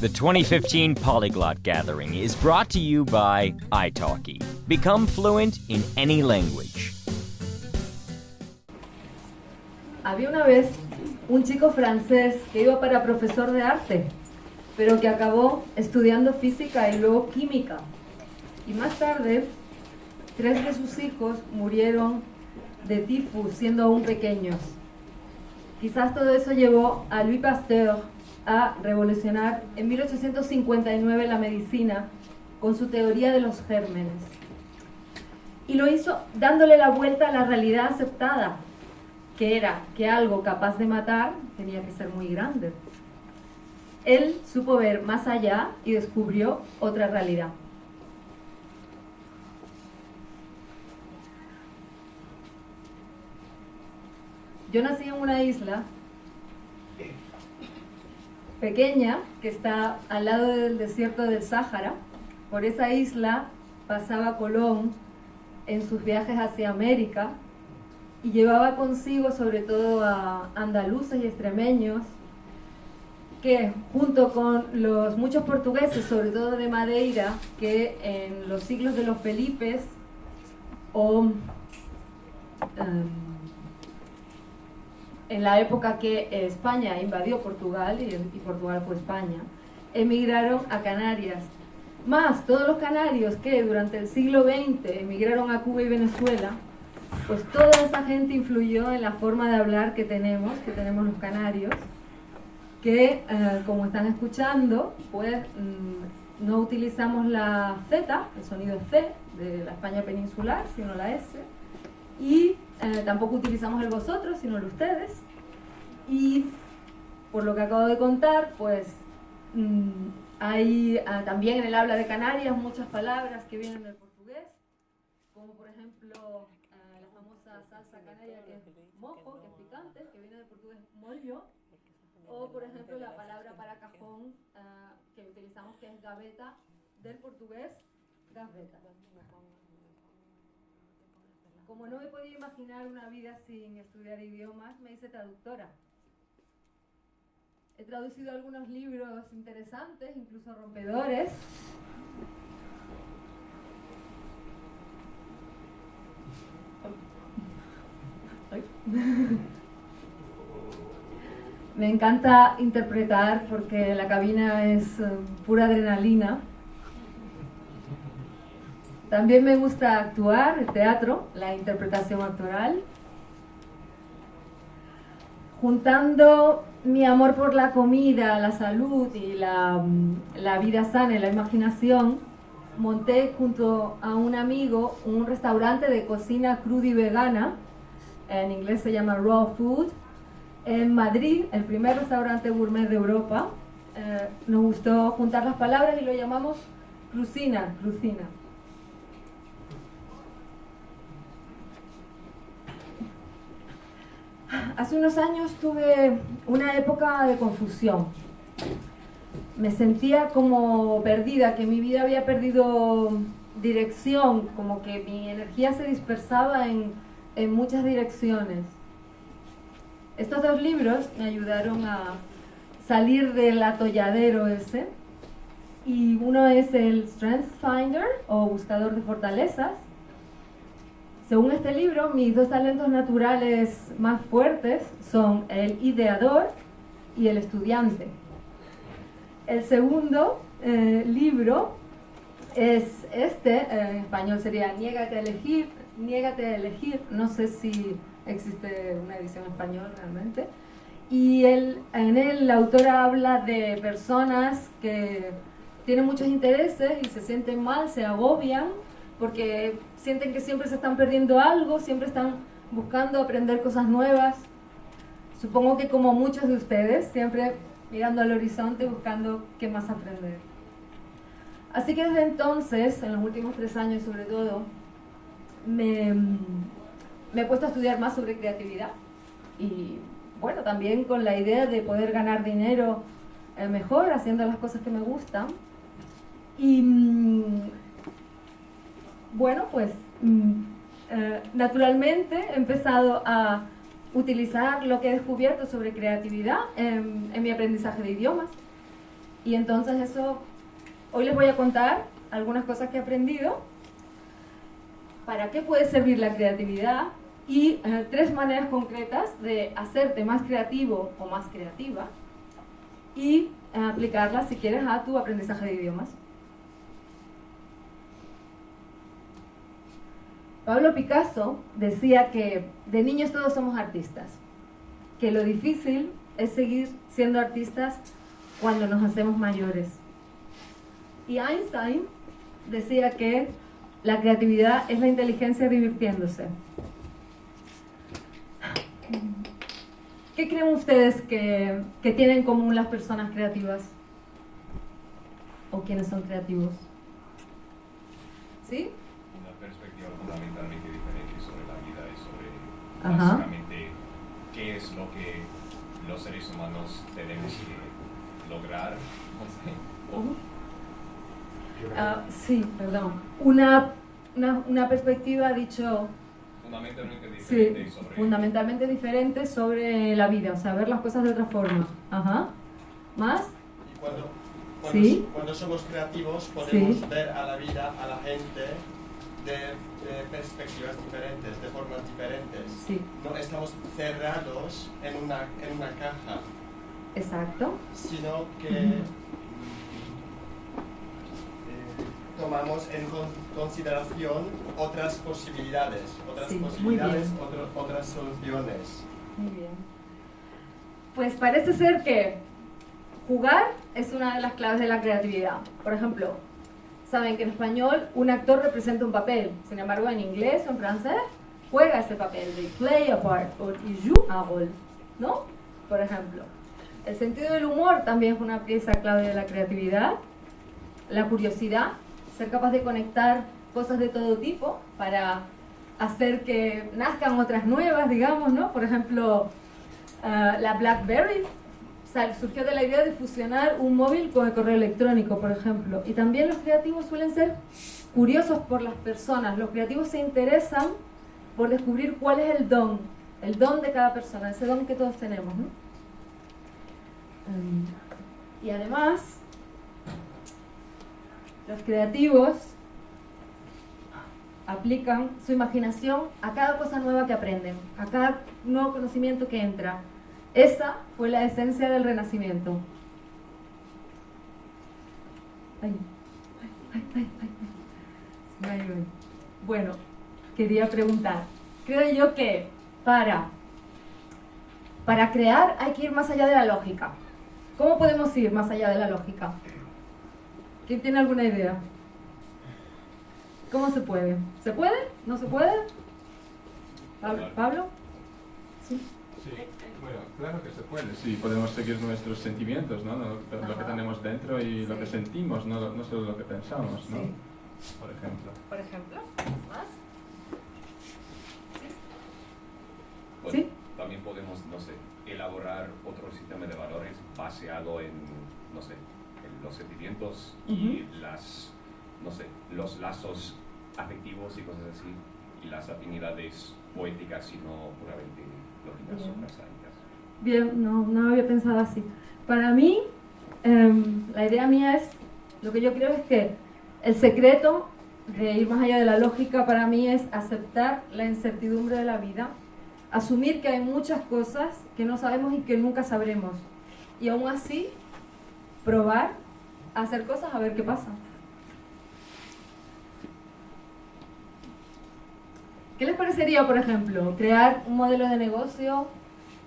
The 2015 Polyglot Gathering is brought to you by italki. Become fluent in any language. Había una vez un chico francés que iba para profesor de arte, pero que acabó estudiando física y luego química. Y más tarde, 3 de sus hijos murieron de tifus siendo aún pequeños. Quizás todo eso llevó a Louis Pasteur a revolucionar en 1859 la medicina con su teoría de los gérmenes. Y lo hizo dándole la vuelta a la realidad aceptada, que era que algo capaz de matar tenía que ser muy grande. Él supo ver más allá y descubrió otra realidad. Yo nací en una isla pequeña que está al lado del desierto del Sáhara. Por esa isla pasaba Colón en sus viajes hacia América y llevaba consigo sobre todo a andaluces y extremeños que, junto con los muchos portugueses, sobre todo de Madeira, que en los siglos de los Felipes o en la época que España invadió Portugal y Portugal fue España, emigraron a Canarias. Más todos los canarios que durante el siglo XX emigraron a Cuba y Venezuela, pues toda esa gente influyó en la forma de hablar que tenemos los canarios, que como están escuchando, pues no utilizamos la Z, el sonido C de la España peninsular, sino la S, y tampoco utilizamos el vosotros, sino el ustedes. Y por lo que acabo de contar, pues hay también en el habla de Canarias muchas palabras que vienen del portugués, como por ejemplo la famosa salsa canaria, que es mojo, que es picante, que viene del portugués mollo, o por ejemplo la palabra para cajón que utilizamos, que es gaveta, del portugués gaveta. Como no me podía imaginar una vida sin estudiar idiomas, me hice traductora. He traducido algunos libros interesantes, incluso rompedores. Me encanta interpretar porque la cabina es pura adrenalina. También me gusta actuar, el teatro, la interpretación actoral. Juntando mi amor por la comida, la salud y la vida sana y la imaginación, monté junto a un amigo un restaurante de cocina cruda y vegana, en inglés se llama Raw Food, en Madrid, el primer restaurante gourmet de Europa. Nos gustó juntar las palabras y lo llamamos Crucina. Hace unos años tuve una época de confusión. Me sentía como perdida, que mi vida había perdido dirección, como que mi energía se dispersaba en muchas direcciones. Estos 2 libros me ayudaron a salir del atolladero ese, y uno es el Strength Finder o Buscador de Fortalezas. Según este libro, mis 2 talentos naturales más fuertes son el ideador y el estudiante. El segundo libro es en español sería Niégate a elegir, no sé si existe una edición en español realmente. Y en él la autora habla de personas que tienen muchos intereses y se sienten mal, se agobian, porque sienten que siempre se están perdiendo algo, siempre están buscando aprender cosas nuevas. Supongo que como muchos de ustedes, siempre mirando al horizonte, buscando qué más aprender. Así que desde entonces, en los últimos 3 años sobre todo, me he puesto a estudiar más sobre creatividad. Y bueno, también con la idea de poder ganar dinero mejor, haciendo las cosas que me gustan. Y bueno, pues naturalmente he empezado a utilizar lo que he descubierto sobre creatividad en mi aprendizaje de idiomas. Y entonces eso, hoy les voy a contar algunas cosas que he aprendido, para qué puede servir la creatividad y 3 maneras concretas de hacerte más creativo o más creativa y aplicarlas, si quieres, a tu aprendizaje de idiomas. Pablo Picasso decía que de niños todos somos artistas, que lo difícil es seguir siendo artistas cuando nos hacemos mayores. Y Einstein decía que la creatividad es la inteligencia divirtiéndose. ¿Qué creen ustedes que tienen en común las personas creativas? ¿O quienes son creativos? ¿Sí? Una perspectiva fundamentalmente diferente sobre la vida y sobre básicamente qué es lo que los seres humanos tenemos que lograr. Sí, perdón. Una perspectiva, ha dicho... Fundamentalmente diferente Sí, sobre... fundamentalmente diferente sobre la vida, o sea, ver las cosas de otra forma. Ajá. ¿Más? Y Sí. cuando somos creativos podemos Sí. ver a la vida, a la gente de perspectivas diferentes, de formas diferentes. Sí. No estamos cerrados en una caja, Exacto. sino que tomamos en consideración otras posibilidades, Sí, muy bien. otras soluciones. Muy bien. Pues parece ser que jugar es una de las claves de la creatividad. Por ejemplo, saben que en español un actor representa un papel, sin embargo en inglés o en francés juega ese papel, they play a part, o il joue un rôle, ¿no? Por ejemplo. El sentido del humor también es una pieza clave de la creatividad. La curiosidad, ser capaz de conectar cosas de todo tipo para hacer que nazcan otras nuevas, digamos, ¿no? Por ejemplo, la BlackBerry surgió de la idea de fusionar un móvil con el correo electrónico, por ejemplo. Y también los creativos suelen ser curiosos por las personas. Los creativos se interesan por descubrir cuál es el don de cada persona, ese don que todos tenemos, ¿no? Y además, los creativos aplican su imaginación a cada cosa nueva que aprenden, a cada nuevo conocimiento que entra. Esa fue la esencia del Renacimiento. Ay, ay, ay, ay, ay. Ay, ay. Bueno, quería preguntar. Creo yo que para crear hay que ir más allá de la lógica. ¿Cómo podemos ir más allá de la lógica? ¿Quién tiene alguna idea? ¿Cómo se puede? ¿Se puede? ¿No se puede? ¿Pablo? Sí. Sí, bueno, claro que se puede. Sí, podemos seguir nuestros sentimientos, ¿no? Lo que tenemos dentro y lo que sentimos, no solo lo que pensamos, ¿no? Sí. Por ejemplo. Por ejemplo, ¿más? Bueno, ¿Sí? también podemos, no sé, elaborar otro sistema de valores baseado en, no sé, en los sentimientos y no sé, los lazos afectivos y cosas así, y las afinidades poéticas y no puramente lógicas o prosaikas. Bien, no había pensado así. Para mí, la idea mía es, lo que yo creo es que el secreto de ir más allá de la lógica para mí es aceptar la incertidumbre de la vida, asumir que hay muchas cosas que no sabemos y que nunca sabremos, y aún así probar a hacer cosas a ver qué pasa. ¿Qué les parecería, por ejemplo, crear un modelo de negocio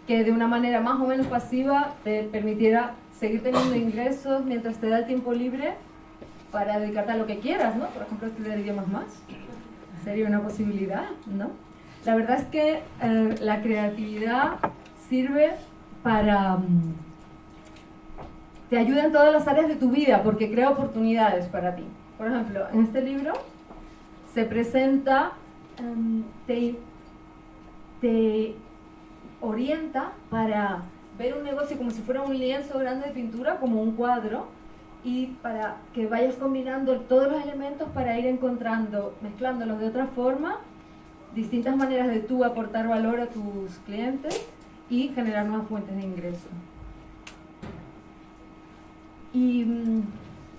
que de una manera más o menos pasiva te permitiera seguir teniendo ingresos mientras te da el tiempo libre para dedicarte a lo que quieras, ¿no? Por ejemplo, estudiar idiomas más. Sería una posibilidad, ¿no? La verdad es que la creatividad sirve para... te ayuda en todas las áreas de tu vida porque crea oportunidades para ti. Por ejemplo, en este libro se presenta... te orienta para ver un negocio como si fuera un lienzo grande de pintura, como un cuadro, y para que vayas combinando todos los elementos para ir encontrando, mezclándolos de otra forma, distintas maneras de tú aportar valor a tus clientes y generar nuevas fuentes de ingreso. Y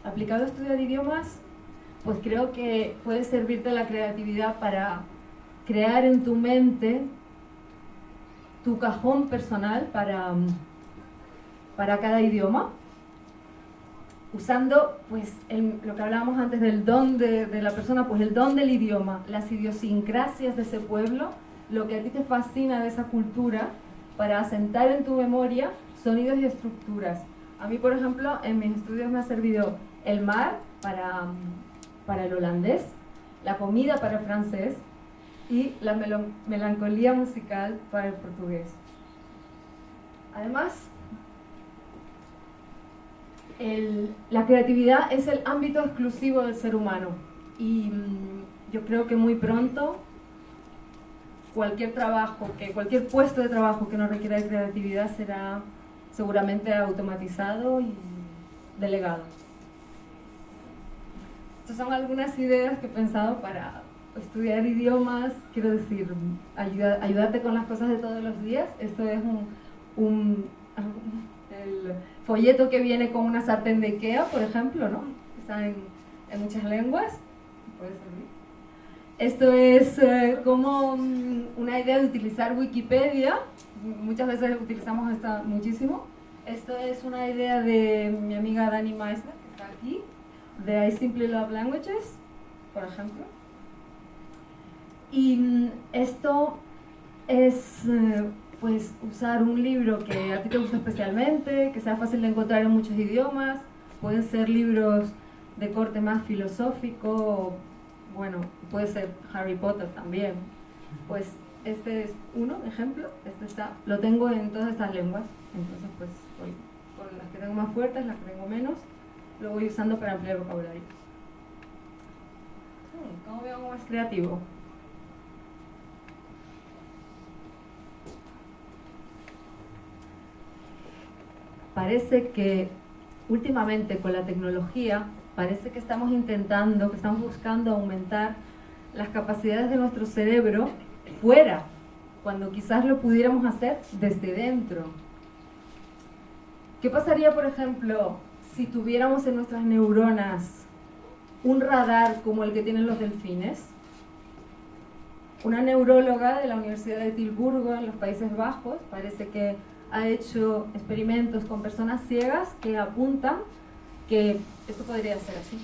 aplicado a estudiar idiomas, pues creo que puede servirte la creatividad para crear en tu mente tu cajón personal para cada idioma, usando pues lo que hablábamos antes del don de la persona, pues el don del idioma, las idiosincrasias de ese pueblo, lo que a ti te fascina de esa cultura, para asentar en tu memoria sonidos y estructuras. A mí, por ejemplo, en mis estudios me ha servido el mar para el holandés, la comida para el francés y la melancolía musical para el portugués. Además, la creatividad es el ámbito exclusivo del ser humano y yo creo que muy pronto cualquier puesto de trabajo que no requiera de creatividad será seguramente automatizado y delegado. Estas son algunas ideas que he pensado para estudiar idiomas, quiero decir, ayudarte con las cosas de todos los días. Esto es el folleto que viene con una sartén de Ikea, por ejemplo, ¿no? Está en muchas lenguas, puede servir. Esto es como una idea de utilizar Wikipedia, muchas veces utilizamos esta muchísimo. Esto es una idea de mi amiga Dani Meissner, que está aquí, de I Simply Love Languages, por ejemplo. Y esto es pues usar un libro que a ti te gusta especialmente, que sea fácil de encontrar en muchos idiomas. Pueden ser libros de corte más filosófico, bueno, puede ser Harry Potter también. Pues este es uno ejemplo, lo tengo en todas estas lenguas, entonces pues voy con las que tengo más fuertes, las que tengo menos, lo voy usando para ampliar vocabulario. ¿Cómo veo algo más creativo? Parece que últimamente con la tecnología, parece que estamos buscando aumentar las capacidades de nuestro cerebro fuera, cuando quizás lo pudiéramos hacer desde dentro. ¿Qué pasaría, por ejemplo, si tuviéramos en nuestras neuronas un radar como el que tienen los delfines? Una neuróloga de la Universidad de Tilburgo, en los Países Bajos, parece que ha hecho experimentos con personas ciegas que apuntan que esto podría ser así.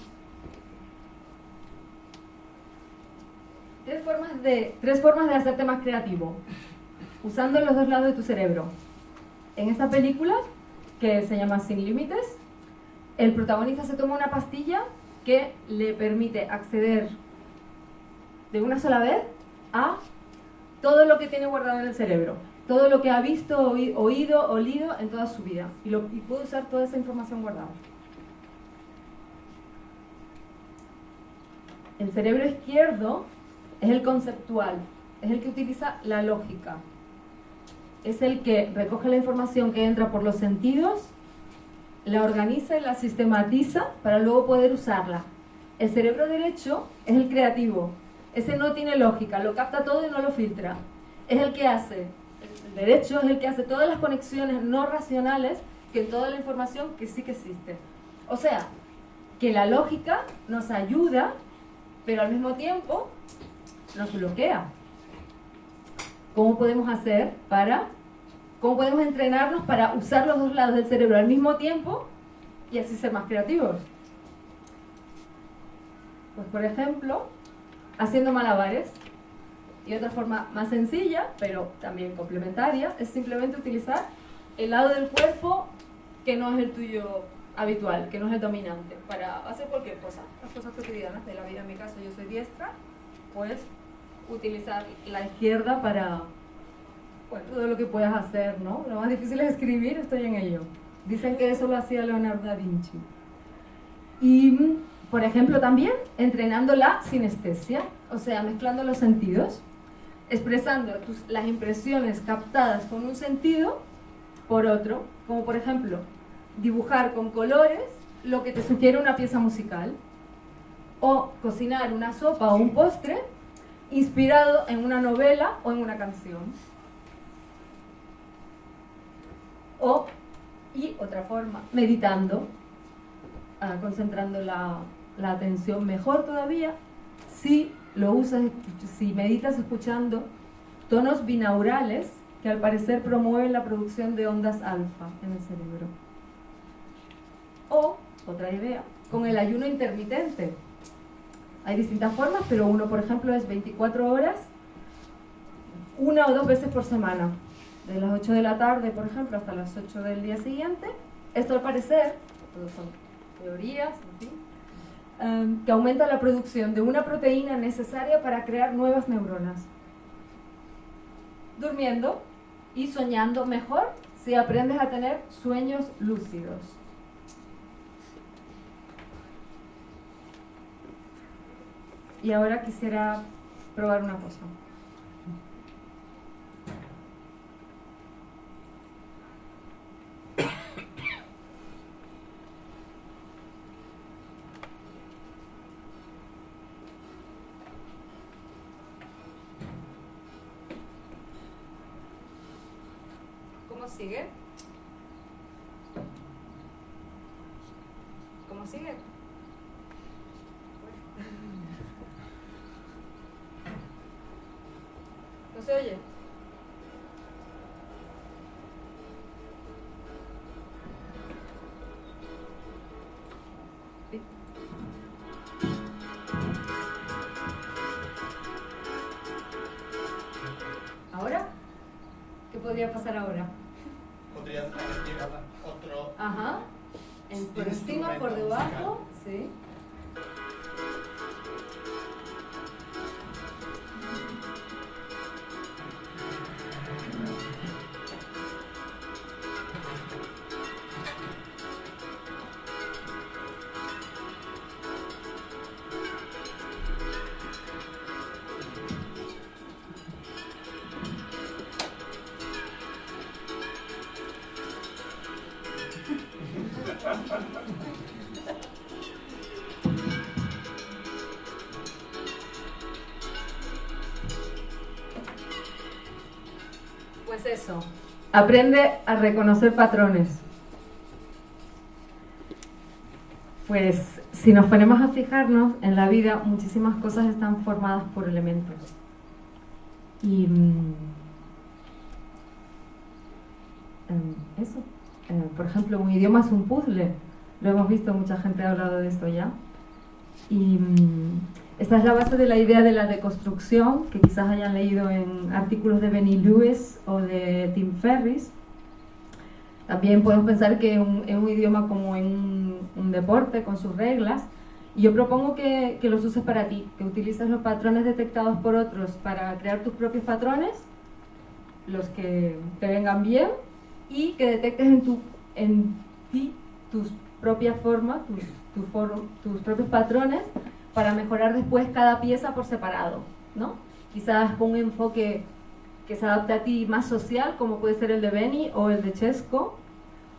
Tres formas de hacerte más creativo, usando los dos lados de tu cerebro. En esta película, que se llama Sin Límites, el protagonista se toma una pastilla que le permite acceder de una sola vez a todo lo que tiene guardado en el cerebro, todo lo que ha visto, oído, olido en toda su vida, y puede usar toda esa información guardada. El cerebro izquierdo es el conceptual, es el que utiliza la lógica, es el que recoge la información que entra por los sentidos, la organiza y la sistematiza para luego poder usarla. El cerebro derecho es el creativo, ese no tiene lógica, lo capta todo y no lo filtra. Es el que hace, el derecho es el que hace todas las conexiones no racionales que en toda la información que sí que existe. O sea, que la lógica nos ayuda, pero al mismo tiempo nos bloquea. ¿Cómo podemos entrenarnos para usar los dos lados del cerebro al mismo tiempo y así ser más creativos? Pues por ejemplo, haciendo malabares. Y otra forma más sencilla, pero también complementaria, es simplemente utilizar el lado del cuerpo que no es el tuyo habitual, que no es el dominante, para hacer cualquier cosa, las cosas cotidianas de la vida. En mi caso yo soy diestra, pues utilizar la izquierda para todo lo que puedas hacer, ¿no? Lo más difícil es escribir, estoy en ello. Dicen que eso lo hacía Leonardo da Vinci. Y, por ejemplo, también entrenando la sinestesia, o sea, mezclando los sentidos, expresando las impresiones captadas con un sentido por otro, como por ejemplo, dibujar con colores lo que te sugiere una pieza musical, o cocinar una sopa o un postre inspirado en una novela o en una canción. Y otra forma, meditando. concentrando la atención. Mejor todavía si lo usas, si meditas escuchando tonos binaurales que al parecer promueven la producción de ondas alfa en el cerebro. O, otra idea, con el ayuno intermitente. Hay distintas formas, pero uno, por ejemplo, es 24 horas, 1 o 2 veces por semana, de las 8 de la tarde, por ejemplo, hasta las 8 del día siguiente. Esto al parecer, todos son teorías, en fin, que aumenta la producción de una proteína necesaria para crear nuevas neuronas. Durmiendo y soñando mejor si aprendes a tener sueños lúcidos. Y ahora quisiera probar una cosa. ¿Cómo sigue? ¿Cómo sigue? ¿No se oye? ¿Sí? ¿Ahora? ¿Qué podría pasar ahora? Podrías añadir otro Ajá. Por encima, por debajo, sí. Pues eso, aprende a reconocer patrones. Pues si nos ponemos a fijarnos en la vida, muchísimas cosas están formadas por elementos. Y eso, por ejemplo, un idioma es un puzzle. Lo hemos visto, mucha gente ha hablado de esto ya. Y esta es la base de la idea de la deconstrucción, que quizás hayan leído en artículos de Benny Lewis o de Tim Ferriss. También podemos pensar que en un idioma como en un deporte, con sus reglas. Y yo propongo que los uses para ti, que utilices los patrones detectados por otros para crear tus propios patrones, los que te vengan bien, y que detectes en ti tus propias formas, tus propios patrones, para mejorar después cada pieza por separado, ¿no? Quizás con un enfoque que se adapte a ti más social, como puede ser el de Benny o el de Chesco,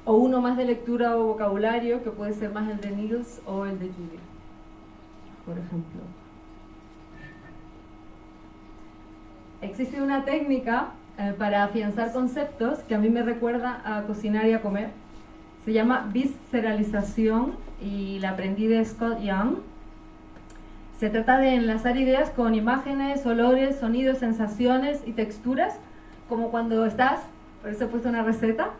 o uno más de lectura o vocabulario, que puede ser más el de Niels o el de Judith, por ejemplo. Existe una técnica para afianzar conceptos que a mí me recuerda a cocinar y a comer. Se llama visceralización y la aprendí de Scott Young. Se trata de enlazar ideas con imágenes, olores, sonidos, sensaciones y texturas, como cuando estás, por eso he puesto una receta,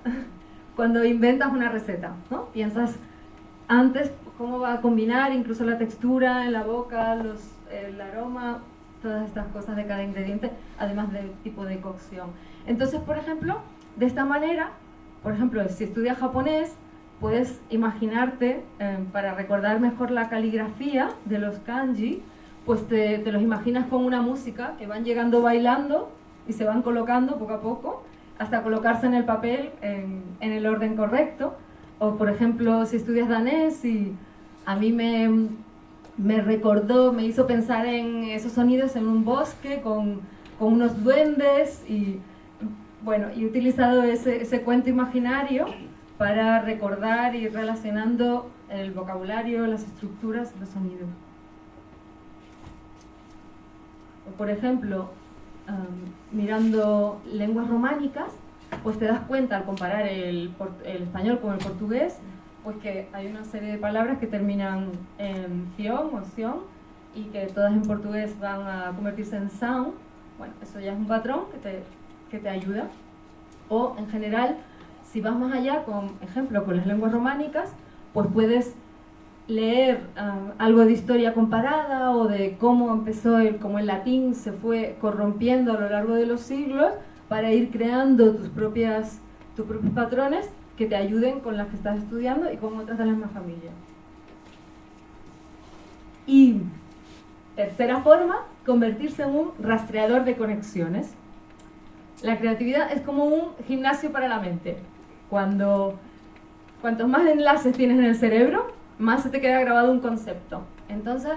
cuando inventas una receta, ¿no? Piensas antes cómo va a combinar, incluso la textura en la boca, el aroma, todas estas cosas de cada ingrediente, además del tipo de cocción. Entonces, por ejemplo, de esta manera, por ejemplo, si estudias japonés, puedes imaginarte, para recordar mejor la caligrafía de los kanji, pues te los imaginas con una música que van llegando bailando y se van colocando poco a poco hasta colocarse en el papel en el orden correcto. O por ejemplo, si estudias danés, y a mí me recordó, me hizo pensar en esos sonidos en un bosque con unos duendes, y bueno, y he utilizado ese cuento imaginario para recordar y ir relacionando el vocabulario, las estructuras, los sonidos. O por ejemplo, mirando lenguas románicas, pues te das cuenta al comparar el español con el portugués, pues que hay una serie de palabras que terminan en ción o ción y que todas en portugués van a convertirse en sound. Bueno, eso ya es un patrón que te ayuda. O en general, si vas más allá, con ejemplo, con las lenguas románicas, pues puedes leer algo de historia comparada o de cómo empezó, cómo el latín se fue corrompiendo a lo largo de los siglos para ir creando tus propios patrones que te ayuden con las que estás estudiando y con otras de la misma familia. Y tercera forma, convertirse en un rastreador de conexiones. La creatividad es como un gimnasio para la mente. Cuantos más enlaces tienes en el cerebro, más se te queda grabado un concepto. Entonces,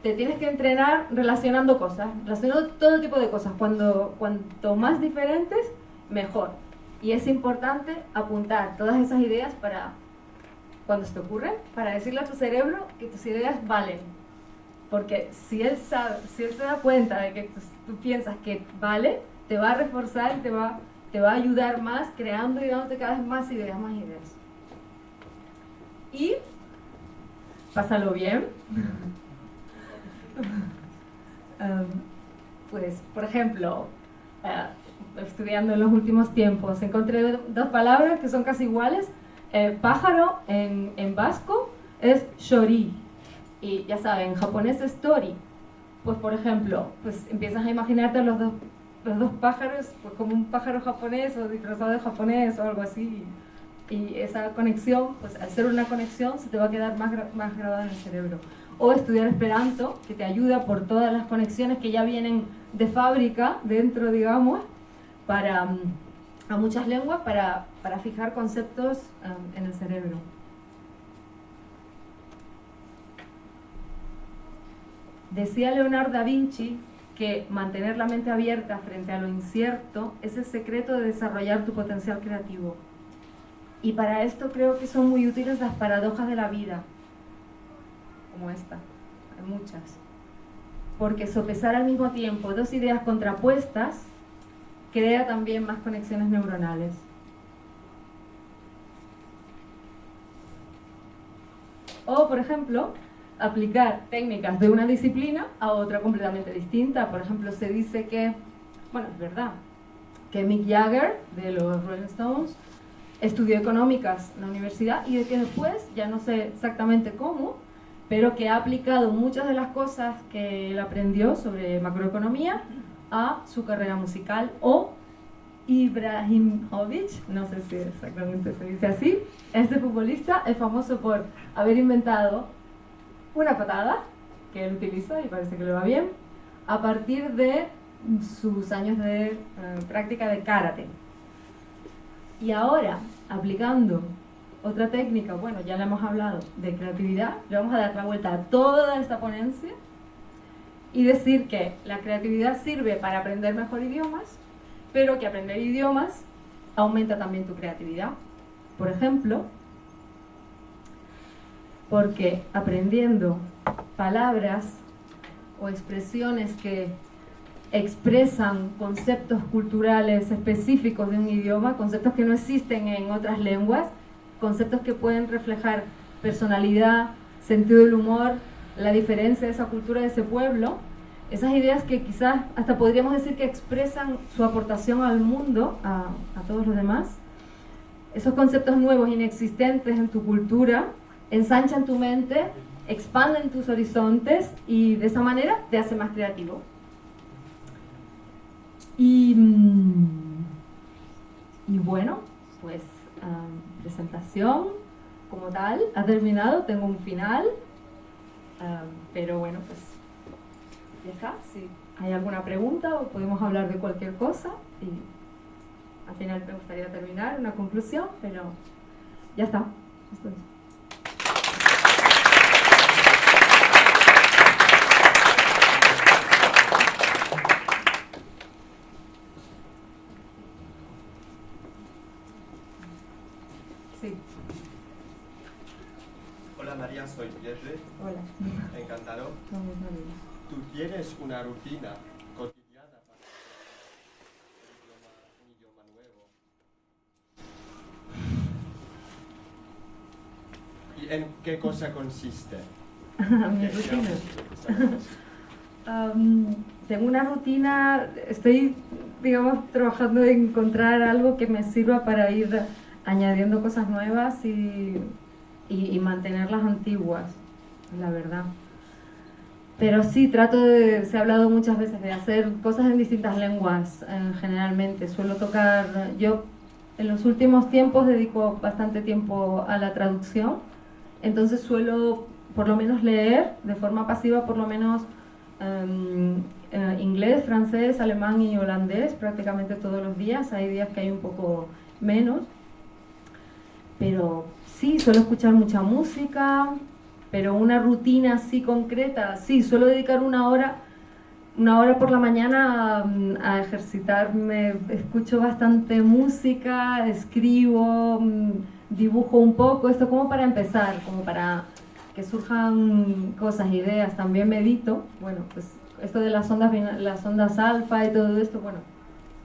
te tienes que entrenar relacionando cosas, relacionando todo tipo de cosas. Cuanto más diferentes, mejor. Y es importante apuntar todas esas ideas para, cuando se te ocurren, para decirle a tu cerebro que tus ideas valen. Porque si él se da cuenta de que tú piensas que vale, te va a reforzar y te va a ayudar más creando y dándote cada vez más ideas. Y pásalo bien. Pues, por ejemplo, estudiando en los últimos tiempos, encontré dos palabras que son casi iguales. Pájaro en vasco es shori. Y ya saben, en japonés es tori. Pues, por ejemplo, pues empiezas a imaginarte los dos pájaros, pues como un pájaro japonés o disfrazado de japonés o algo así. Y esa conexión, pues al ser una conexión, se te va a quedar más grabada en el cerebro. O estudiar Esperanto, que te ayuda por todas las conexiones que ya vienen de fábrica, dentro, digamos, a muchas lenguas, para fijar conceptos en el cerebro. Decía Leonardo da Vinci que mantener la mente abierta frente a lo incierto es el secreto de desarrollar tu potencial creativo. Y para esto creo que son muy útiles las paradojas de la vida, como esta, hay muchas. Porque sopesar al mismo tiempo dos ideas contrapuestas crea también más conexiones neuronales. O, por ejemplo, aplicar técnicas de una disciplina a otra completamente distinta. Por ejemplo, se dice que, bueno, es verdad, que Mick Jagger, de los Rolling Stones, estudió económicas en la universidad y de que después, ya no sé exactamente cómo, pero que ha aplicado muchas de las cosas que él aprendió sobre macroeconomía a su carrera musical. O Ibrahimovic, no sé si exactamente se dice así, este futbolista es famoso por haber inventado una patada que él utiliza y parece que le va bien a partir de sus años de práctica de karate. Y ahora, aplicando otra técnica, bueno, ya le hemos hablado de creatividad, le vamos a dar la vuelta a toda esta ponencia y decir que la creatividad sirve para aprender mejor idiomas, pero que aprender idiomas aumenta también tu creatividad. Por ejemplo, porque aprendiendo palabras o expresiones que expresan conceptos culturales específicos de un idioma, conceptos que no existen en otras lenguas, conceptos que pueden reflejar personalidad, sentido del humor, la diferencia de esa cultura, de ese pueblo, esas ideas que quizás hasta podríamos decir que expresan su aportación al mundo, a todos los demás, esos conceptos nuevos, inexistentes en tu cultura, ensanchan tu mente, expanden tus horizontes y de esa manera te hace más creativo. Y bueno, pues presentación como tal ha terminado, tengo un final, pero bueno, pues ya está. Si hay alguna pregunta o podemos hablar de cualquier cosa, y al final me gustaría terminar una conclusión, pero ya está. Esto es. Sí. Hola María, soy Pierre. Hola. Encantado. No, María. ¿Tú tienes una rutina cotidiana para aprender un idioma nuevo? ¿Y en qué cosa consiste? Mi rutina. Tengo una rutina, estoy, digamos, trabajando en encontrar algo que me sirva para ir añadiendo cosas nuevas y mantener las antiguas, la verdad. Pero sí, se ha hablado muchas veces de hacer cosas en distintas lenguas, generalmente. Suelo tocar, yo en los últimos tiempos dedico bastante tiempo a la traducción, entonces suelo por lo menos leer de forma pasiva, por lo menos inglés, francés, alemán y holandés prácticamente todos los días. Hay días que hay un poco menos, pero sí, suelo escuchar mucha música. Pero una rutina así concreta, sí, suelo dedicar una hora por la mañana a ejercitarme. Escucho bastante música, escribo, dibujo un poco, esto como para empezar, como para que surjan cosas, ideas. También medito, bueno, pues esto de las ondas alfa y todo esto, bueno,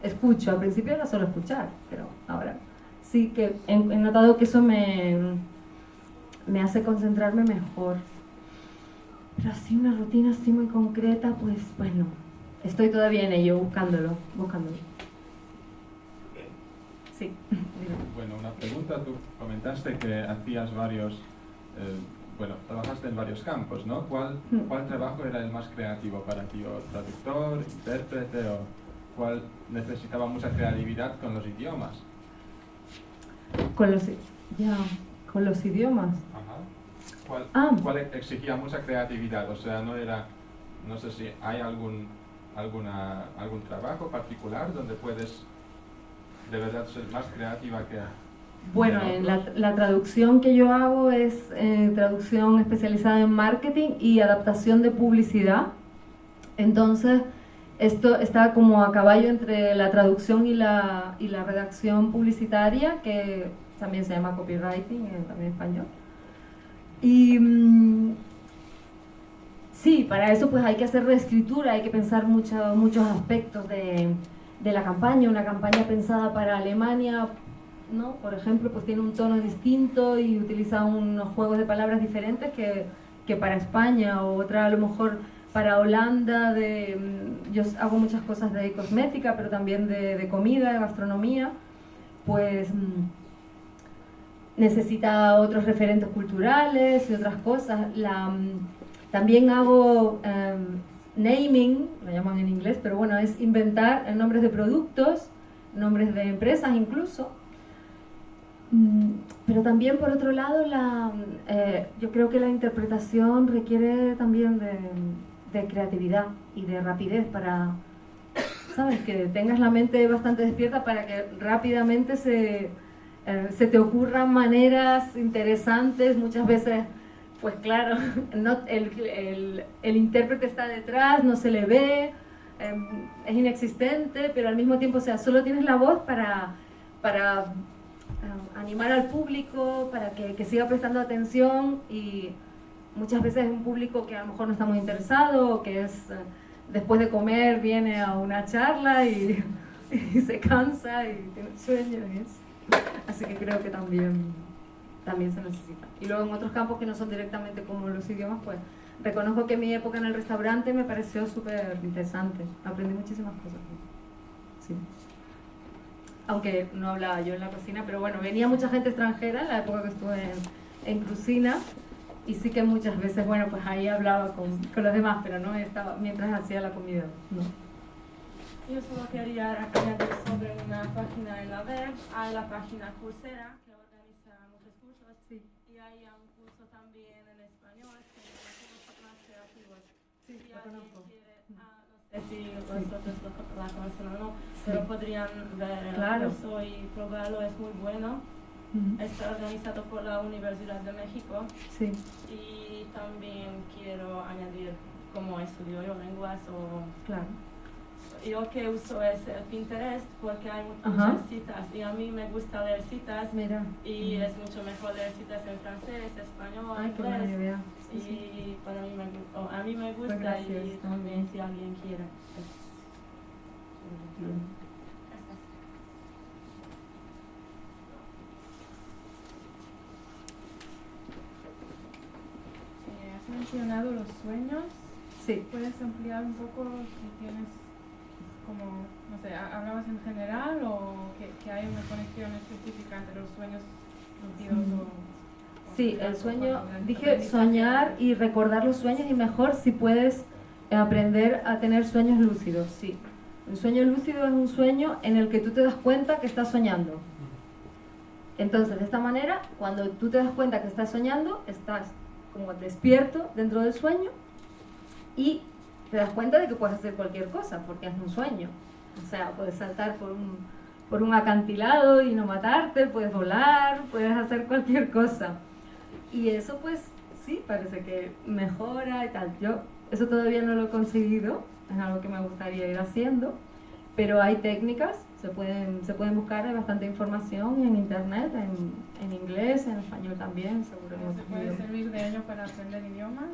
escucho. Al principio era solo escuchar, pero ahora sí que he notado que eso me hace concentrarme mejor. Pero así una rutina así muy concreta, pues bueno, estoy todavía en ello, buscándolo. Sí. Bueno, una pregunta, tú comentaste que hacías trabajaste en varios campos, ¿no? ¿Cuál trabajo era el más creativo para ti? ¿O traductor, intérprete, o cuál necesitaba mucha creatividad con los idiomas? Con los idiomas. Ajá. ¿Cuál exigía mucha creatividad? O sea, no sé si hay algún trabajo particular donde puedes de verdad ser más creativa que... Bueno, la traducción que yo hago es traducción especializada en marketing y adaptación de publicidad. Entonces, esto está como a caballo entre la traducción y la redacción publicitaria, que también se llama copywriting, también en español. Y sí, para eso pues hay que hacer reescritura, hay que pensar muchos aspectos de la campaña. Una campaña pensada para Alemania, ¿no? Por ejemplo, pues tiene un tono distinto y utiliza unos juegos de palabras diferentes que para España, o otra a lo mejor para Holanda. Yo hago muchas cosas de cosmética, pero también de comida, de gastronomía, pues necesita otros referentes culturales y otras cosas. También hago naming, lo llaman en inglés, pero bueno, es inventar nombres de productos, nombres de empresas incluso. Pero también, por otro lado, yo creo que la interpretación requiere también de creatividad y de rapidez para, ¿sabes? Que tengas la mente bastante despierta para que rápidamente se te ocurran maneras interesantes. Muchas veces, pues claro, el intérprete está detrás, no se le ve, es inexistente, pero al mismo tiempo, o sea, solo tienes la voz para animar al público, para que siga prestando atención. Y muchas veces es un público que a lo mejor no está muy interesado, o que es después de comer viene a una charla y se cansa y tiene sueño y eso. Así que creo que también se necesita. Y luego en otros campos que no son directamente como los idiomas, pues reconozco que mi época en el restaurante me pareció súper interesante. Aprendí muchísimas cosas. Sí. Aunque no hablaba yo en la cocina, pero bueno, venía mucha gente extranjera en la época que estuve en Crucina, y sí que muchas veces, bueno, pues ahí hablaba con los demás, pero no estaba mientras hacía la comida, no. Yo solo quería añadir sobre una página en la web. Hay la página Coursera, que organiza muchos cursos, Sí. y hay un curso también en español, que es cursos más creativos. Sí, Si la alguien conozco. quiere, no sé si vosotros la conocen o no, pero podrían ver Claro. el curso y probarlo, es muy bueno. Está organizado por la Universidad de México. Sí. Y también quiero añadir cómo estudio yo lenguas Claro. Yo que uso es el Pinterest porque hay Ajá. muchas citas y a mí me gusta leer citas. Mira. Y es mucho mejor leer citas en francés, español, Ay, qué buena inglés. idea. Y Sí. para mí a mí me gusta, Pues gracias. y también si alguien quiere. Bien. mencionado los sueños. Sí. ¿Puedes ampliar un poco si tienes como, no sé, hablabas en general o que hay una conexión específica entre los sueños lúcidos o Sí, el sueño, con el dije aprendizaje? soñar y recordar los sueños y mejor si puedes aprender a tener sueños lúcidos, sí. Un sueño lúcido es un sueño en el que tú te das cuenta que estás soñando. Entonces, de esta manera, cuando tú te das cuenta que estás soñando, estás como despierto dentro del sueño y te das cuenta de que puedes hacer cualquier cosa porque es un sueño. O sea, puedes saltar por un acantilado y no matarte, puedes volar, puedes hacer cualquier cosa. Y eso pues sí, parece que mejora y tal. Yo eso todavía no lo he conseguido, es algo que me gustaría ir haciendo, pero hay técnicas, se pueden buscar, hay bastante información en internet, en inglés, en español también, seguro. en ¿Se otros puede idiomas. servir de ello para aprender idiomas?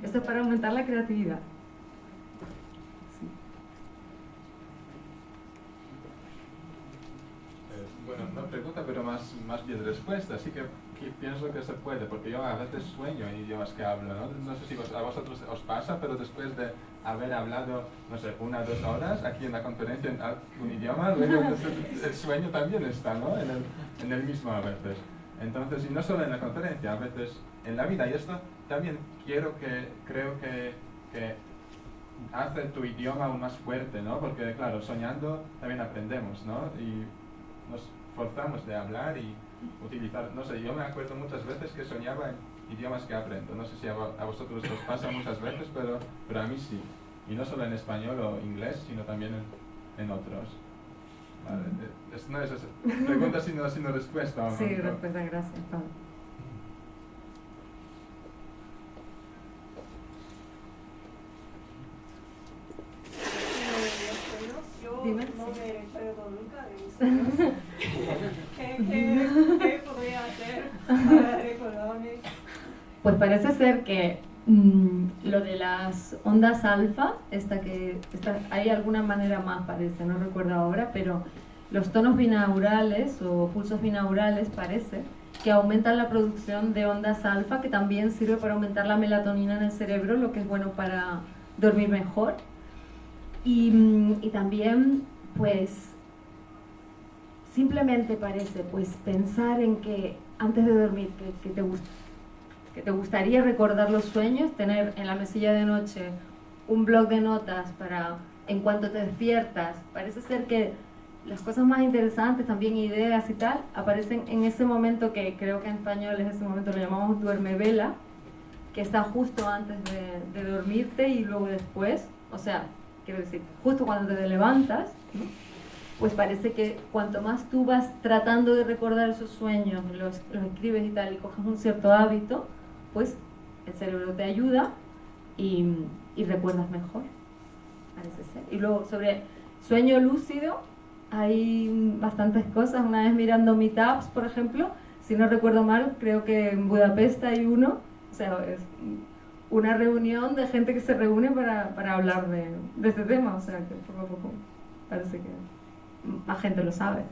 Esto es para aumentar la creatividad. Sí. Bueno, no pregunta, pero más bien respuesta. Así que pienso que se puede, porque yo a veces sueño en idiomas que hablo, ¿no? No sé si a vosotros os pasa, pero después de haber hablado, no sé, 1 o 2 horas aquí en la conferencia en un idioma, luego el sueño también está, ¿no? En el mismo a veces. Entonces, y no solo en la conferencia, a veces en la vida. Y esto también creo que hace tu idioma aún más fuerte, ¿no? Porque, claro, soñando también aprendemos, ¿no? Y nos forzamos de hablar y utilizar, no sé, yo me acuerdo muchas veces que soñaba en idiomas que aprendo. No sé si a vosotros os pasa muchas veces, pero a mí sí. Y no solo en español o inglés, sino también en otros. Vale. No es pregunta sino respuesta. Sí, respuesta, gracias, Pablo. Yo Dime, no sí. me recuerdo nunca de mis sueños. ¿Qué podría hacer para recordarme? Pues parece ser que lo de las ondas alfa, hay alguna manera más parece, no recuerdo ahora, pero los tonos binaurales o pulsos binaurales parece que aumentan la producción de ondas alfa, que también sirve para aumentar la melatonina en el cerebro, lo que es bueno para dormir mejor. Y también, pues, simplemente parece, pues, pensar en que antes de dormir, que te gustaría recordar los sueños, tener en la mesilla de noche un bloc de notas para, en cuanto te despiertas, parece ser que las cosas más interesantes, también ideas y tal, aparecen en ese momento que creo que en español es ese momento, lo llamamos duermevela, que está justo antes de dormirte y luego después, o sea, quiero decir, justo cuando te levantas, ¿no? Pues parece que cuanto más tú vas tratando de recordar esos sueños, los escribes y tal, y coges un cierto hábito, pues el cerebro te ayuda y recuerdas mejor, parece ser. Y luego sobre sueño lúcido, hay bastantes cosas. Una vez mirando meetups, por ejemplo, si no recuerdo mal, creo que en Budapest hay uno, o sea, es una reunión de gente que se reúne para hablar de este tema, o sea que poco a poco parece que más gente lo sabe.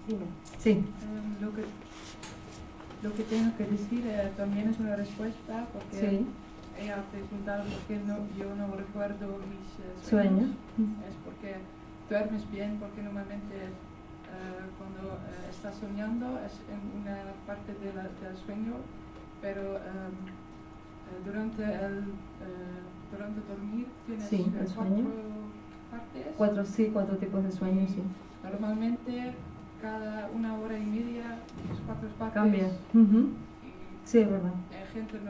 Dime. Sí. Lo que tengo que decir también es una respuesta, porque Sí. ella ha preguntado por qué yo no recuerdo mis Sueños. sueños. Es porque duermes bien, porque normalmente cuando estás soñando es en una parte del sueño, pero durante dormir tienes Sí, el sueño. 4 partes. 4 tipos de sueños, sí. Normalmente cada 1 hora y media las 4 partes Cambia. y Sí, es verdad. gente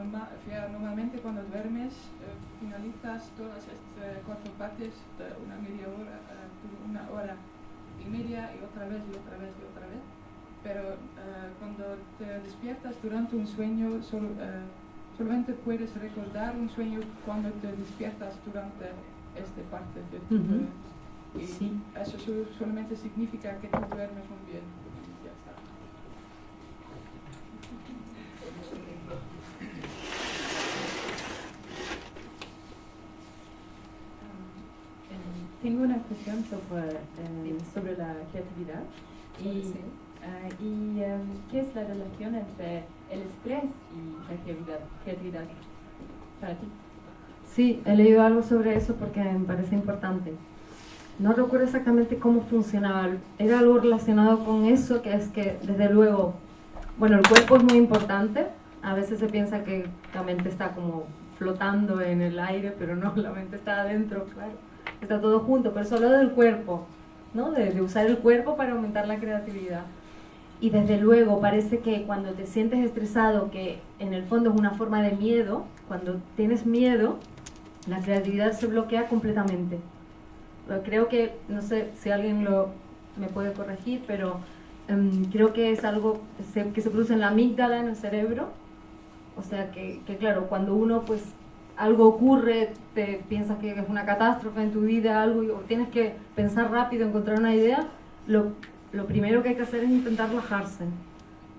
normalmente cuando duermes finalizas todas estas 4 partes de una media hora, 1 hora y media y otra vez y otra vez y otra vez. Pero cuando te despiertas durante un sueño solamente puedes recordar un sueño cuando te despiertas durante esta parte de tu y Sí. eso solamente significa que tú duermes muy bien y ya está. Tengo una cuestión sobre la creatividad y qué es la relación entre el estrés y la creatividad para ti. Sí, he leído algo sobre eso porque me parece importante. No recuerdo exactamente cómo funcionaba. Era algo relacionado con eso, que es que, desde luego, bueno, el cuerpo es muy importante. A veces se piensa que la mente está como flotando en el aire, pero no, la mente está adentro, claro. Está todo junto, pero solo del cuerpo, ¿no? De usar el cuerpo para aumentar la creatividad. Y desde luego parece que cuando te sientes estresado, que en el fondo es una forma de miedo, cuando tienes miedo, la creatividad se bloquea completamente. Creo que, no sé si alguien me puede corregir, pero creo que es algo que se produce en la amígdala, en el cerebro. O sea que claro, cuando uno pues algo ocurre, te piensas que es una catástrofe en tu vida, algo, o tienes que pensar rápido, encontrar una idea, lo primero que hay que hacer es intentar relajarse,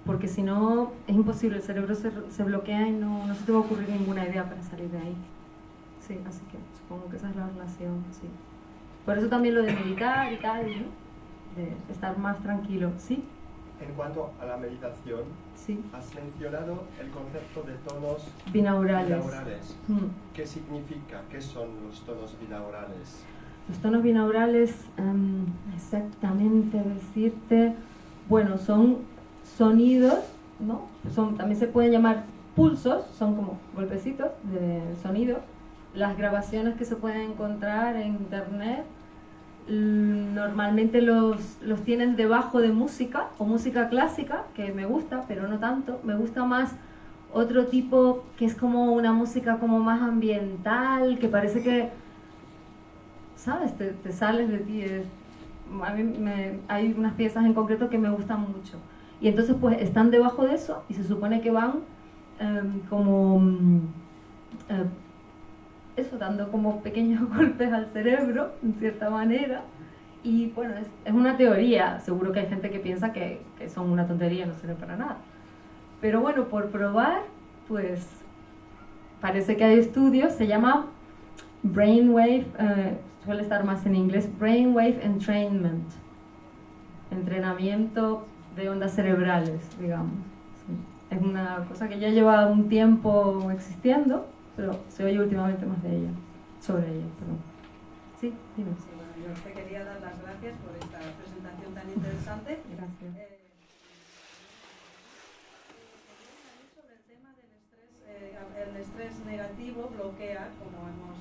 porque si no es imposible, el cerebro se bloquea y no se te va a ocurrir ninguna idea para salir de ahí. Sí, así que supongo que esa es la relación, sí. Por eso también lo de meditar y tal, ¿no? De estar más tranquilo, ¿sí? En cuanto a la meditación, Sí. has mencionado el concepto de tonos Binaurales. ¿Qué significa? ¿Qué son los tonos binaurales? Los tonos binaurales, exactamente decirte, bueno, son sonidos, ¿no? También se pueden llamar pulsos, son como golpecitos de sonido. Las grabaciones que se pueden encontrar en internet normalmente los tienen debajo de música o música clásica, que me gusta, pero no tanto. Me gusta más otro tipo que es como una música como más ambiental, que parece que, ¿sabes? Te sales de ti. A mí hay unas piezas en concreto que me gustan mucho. Y entonces pues están debajo de eso y se supone que van eso, dando como pequeños golpes al cerebro, en cierta manera. Y bueno, es una teoría. Seguro que hay gente que piensa que son una tontería, no sirve para nada. Pero bueno, por probar, pues parece que hay estudios, se llama Brainwave, suele estar más en inglés, Brainwave Entrainment, entrenamiento de ondas cerebrales, digamos. Sí. Es una cosa que ya lleva un tiempo existiendo, pero se oye últimamente más de ella, sobre ella, perdón. Sí, dime. Sí, bueno, yo te quería dar las gracias por esta presentación tan interesante. Gracias. Sobre el tema del estrés, el estrés negativo bloquea, como hemos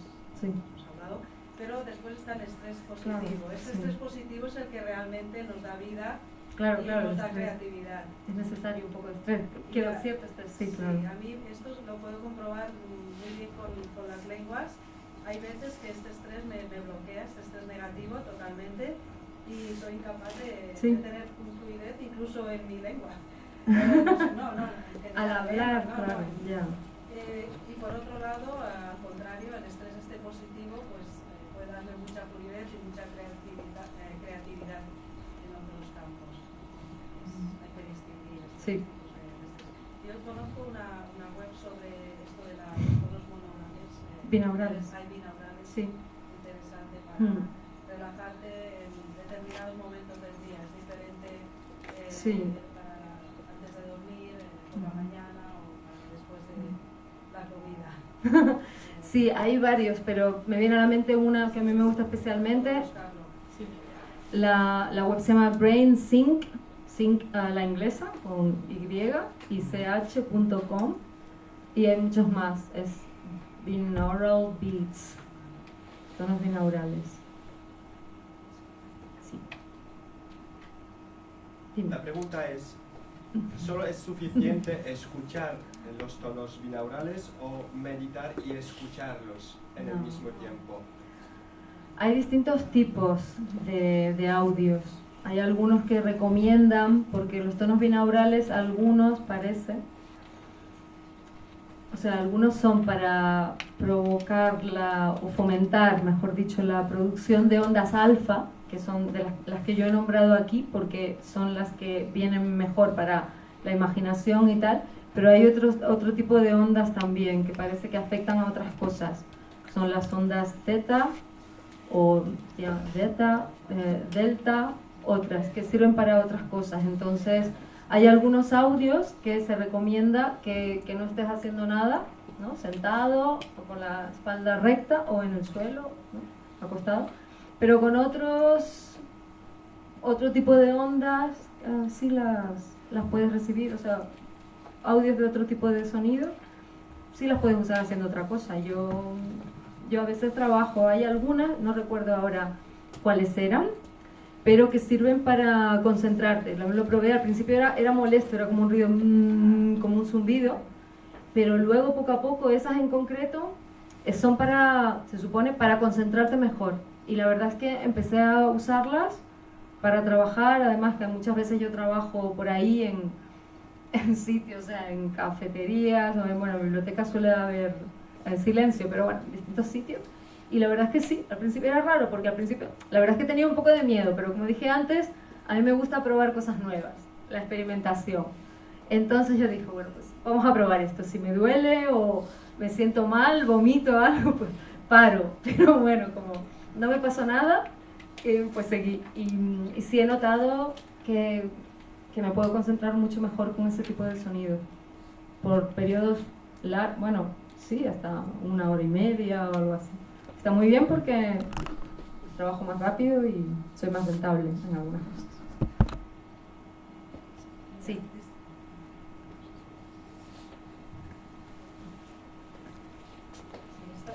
hablado, pero después está el estrés positivo. Claro, estrés positivo es el que realmente nos da vida. Claro, y claro, nos da creatividad. Es necesario un poco de estrés. Quiero cierto estrés, sí, claro. Sí, a mí esto lo puedo comprobar muy bien con las lenguas. Hay veces que este estrés me bloquea, este estrés negativo totalmente, y soy incapaz de tener fluidez incluso en mi lengua. Al hablar, claro, ya. Y por otro lado, al contrario, el estrés positivo pues puede darme mucha fluidez y mucha creatividad en otros campos. Hay que distinguir. Sí. Yo conozco una web sobre esto de los tonos mononables. Binaurales. Hay binaurales. Sí. Interesante para relajarte en determinados momentos del día. Es diferente para antes de dormir, por la mañana o después de la comida. Sí, hay varios, pero me viene a la mente una que a mí me gusta especialmente. La web se llama Brain Sync, la inglesa, con y ch.com, y hay muchos más. Es binaural beats, tonos binaurales. Sí. Dime. La pregunta es, ¿solo es suficiente escuchar los tonos binaurales o meditar y escucharlos en el mismo tiempo? Hay distintos tipos de audios. Hay algunos que recomiendan, porque los tonos binaurales, algunos parece, algunos son para provocar o fomentar, mejor dicho, la producción de ondas alfa, que son de las que yo he nombrado aquí, porque son las que vienen mejor para la imaginación y tal, pero hay otro tipo de ondas también, que parece que afectan a otras cosas. Son las ondas theta, o delta, otras que sirven para otras cosas. Entonces Hay algunos audios que se recomienda que no estés haciendo nada, ¿no? Sentado o con la espalda recta o en el suelo, ¿no? Acostado. Pero con otro tipo de ondas sí las puedes recibir, o sea, audios de otro tipo de sonido sí las puedes usar haciendo otra cosa. Yo a veces trabajo, hay algunas, no recuerdo ahora cuáles eran, pero que sirven para concentrarte. Lo probé, al principio era molesto, era como un ruido, como un zumbido, pero luego poco a poco esas en concreto son se supone, para concentrarte mejor. Y la verdad es que empecé a usarlas para trabajar, además que muchas veces yo trabajo por ahí en sitios, o sea, en cafeterías, o en bibliotecas suele haber silencio, pero bueno, en distintos sitios. Y la verdad es que sí, al principio era raro, porque al principio la verdad es que tenía un poco de miedo, pero como dije antes, a mí me gusta probar cosas nuevas, la experimentación. Entonces yo dije, bueno, pues vamos a probar esto, si me duele o me siento mal, vomito algo, pues paro. Pero bueno, como no me pasó nada, pues seguí. Y sí he notado que me puedo concentrar mucho mejor con ese tipo de sonido. Por periodos largos, bueno, sí, hasta 1 hora y media o algo así. Está muy bien porque trabajo más rápido y soy más rentable en algunas cosas. Sí.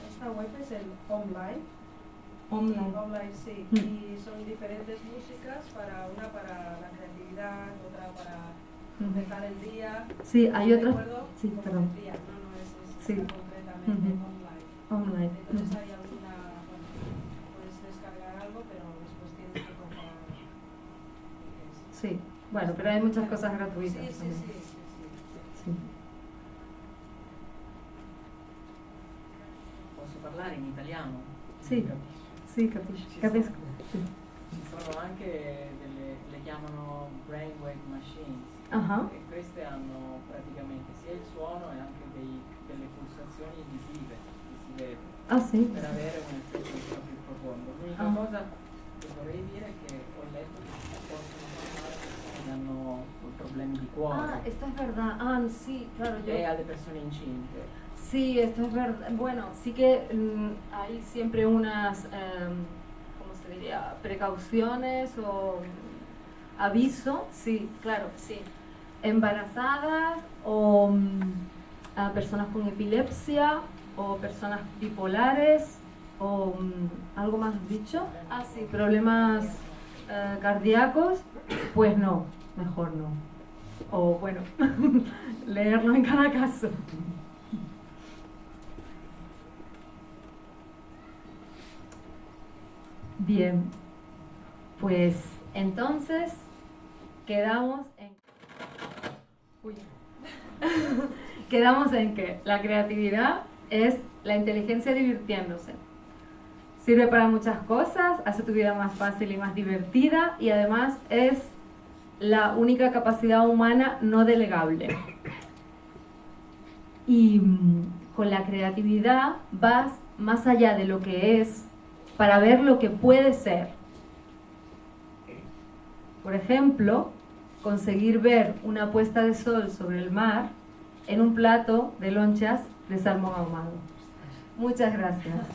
Esta web es el OnLive. Online. OnLive, sí. Y son diferentes músicas, una para la creatividad, otra para empezar el día. Sí, hay otras. Sí, como perdón. decía, no es Sí. concretamente Online. Entonces hay alguna, puedes descargar algo, pero después tienes que comprar. Sí, bueno, pero hay muchas cosas gratuitas Sí. también. Sí. Posso parlare in italiano? Sì, sì, capisco. Sì. Ci sono anche le chiamano brainwave machines, e queste hanno praticamente sia il suono e anche delle pulsazioni visive che si vede, per avere un effetto un po' più profondo. L'unica cosa che vorrei dire è che ho letto che si possono parlare che hanno problemi di cuore. Esto es verdad. Sí, claro. E alle persone incinte. Sí, esto es verdad. Bueno, sí que hay siempre unas, ¿cómo se diría? Precauciones o aviso, sí, claro, sí. Embarazadas o a personas con epilepsia o personas bipolares o algo más dicho. Sí, problemas cardíacos, pues no, mejor no. O bueno, leerlo en cada caso. Bien, pues entonces quedamos en que la creatividad es la inteligencia divirtiéndose. Sirve para muchas cosas, hace tu vida más fácil y más divertida y además es la única capacidad humana no delegable. Y con la creatividad vas más allá de lo que es para ver lo que puede ser. Por ejemplo, conseguir ver una puesta de sol sobre el mar en un plato de lonchas de salmón ahumado. Muchas gracias.